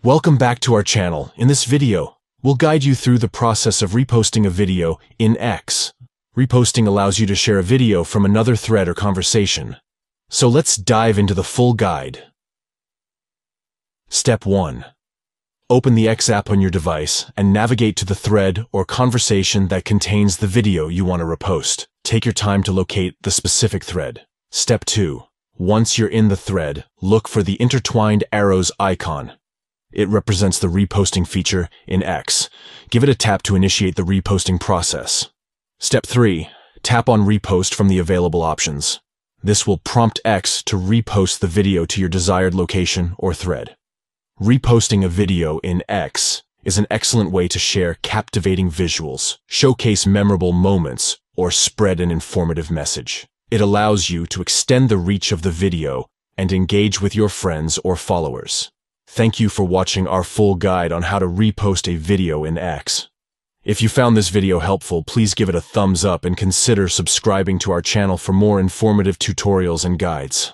Welcome back to our channel. In this video, we'll guide you through the process of reposting a video in X. Reposting allows you to share a video from another thread or conversation. So let's dive into the full guide. Step 1. Open the X app on your device and navigate to the thread or conversation that contains the video you want to repost. Take your time to locate the specific thread. Step 2. Once you're in the thread, look for the intertwined arrows icon. It represents the reposting feature in X. Give it a tap to initiate the reposting process. Step 3. Tap on Repost from the available options. This will prompt X to repost the video to your desired location or thread. Reposting a video in X is an excellent way to share captivating visuals, showcase memorable moments, or spread an informative message. It allows you to extend the reach of the video and engage with your friends or followers. Thank you for watching our full guide on how to repost a video in X. If you found this video helpful, please give it a thumbs up and consider subscribing to our channel for more informative tutorials and guides.